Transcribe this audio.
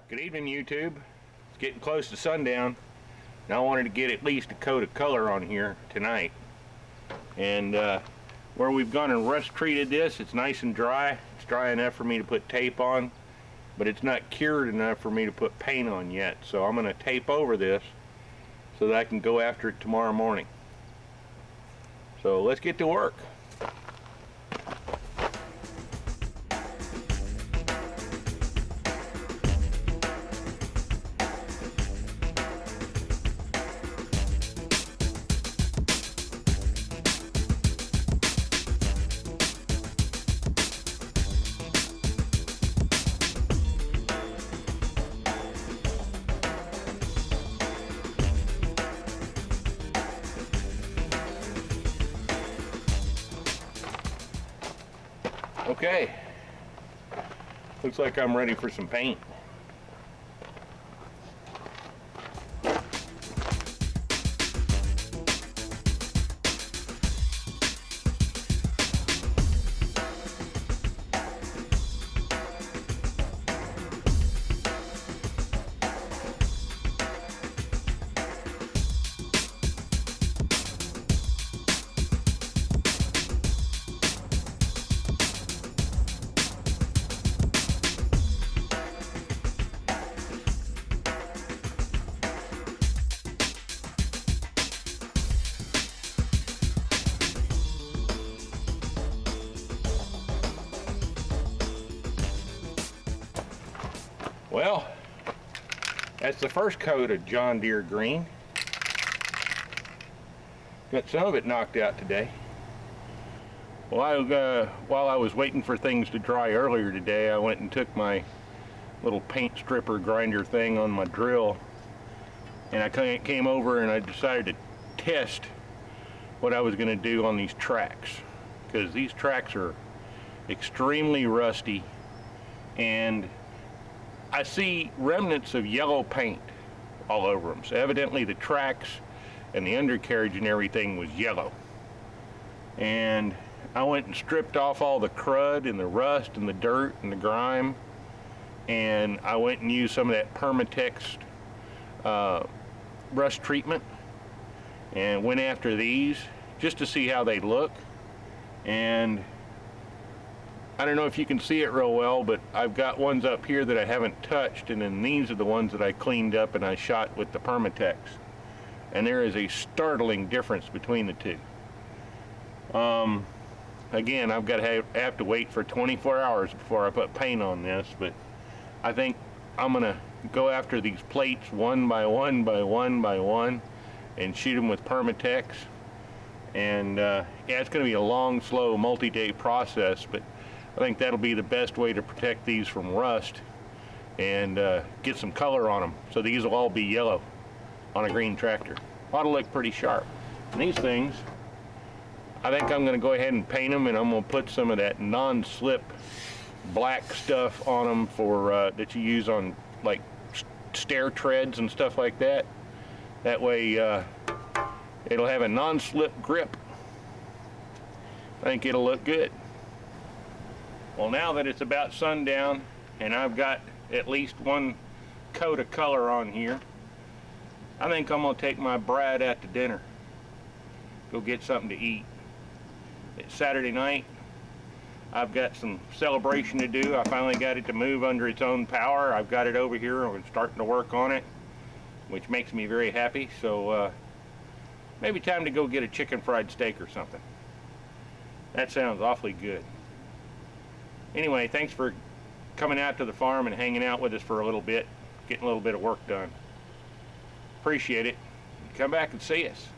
Good evening, YouTube. It's getting close to sundown. Now I wanted to get at least a coat of color on here tonight. And where we've gone and rust treated this, it's nice and dry. It's dry enough for me to put tape on, but it's not cured enough for me to put paint on yet. So I'm going to tape over this so that I can go after it tomorrow morning. So let's get to work. Okay, looks like I'm ready for some paint. Well, that's the first coat of John Deere green. Got some of it knocked out today. Well, while I was waiting for things to dry earlier today, I went and took my little paint stripper grinder thing on my drill, and I came over and I decided to test what I was going to do on these tracks, because these tracks are extremely rusty, and I see remnants of yellow paint all over them. So evidently the tracks and the undercarriage and everything was yellow. And I went and stripped off all the crud and the rust and the dirt and the grime. And I went and used some of that Permatex rust treatment and went after these just to see how they look. And I don't know if you can see it real well, but I've got ones up here that I haven't touched, and then these are the ones that I cleaned up and I shot with the Permatex. And there is a startling difference between the two. Again, I've got to have to wait for 24 hours before I put paint on this, but I think I'm gonna go after these plates one by one by one by one and shoot them with Permatex. And yeah, it's gonna be a long, slow, multi-day process, but I think that'll be the best way to protect these from rust and get some color on them. So these will all be yellow on a green tractor. Ought to look pretty sharp. And these things, I think I'm going to go ahead and paint them, and I'm going to put some of that non-slip black stuff on them for that you use on like stair treads and stuff like that. That way it'll have a non-slip grip. I think it'll look good. Well, now that it's about sundown and I've got at least one coat of color on here, I think I'm going to take my Brad out to dinner. Go get something to eat. It's Saturday night. I've got some celebration to do. I finally got it to move under its own power. I've got it over here. I'm starting to work on it, which makes me very happy. So maybe time to go get a chicken fried steak or something. That sounds awfully good. Anyway, thanks for coming out to the farm and hanging out with us for a little bit, getting a little bit of work done. Appreciate it. Come back and see us.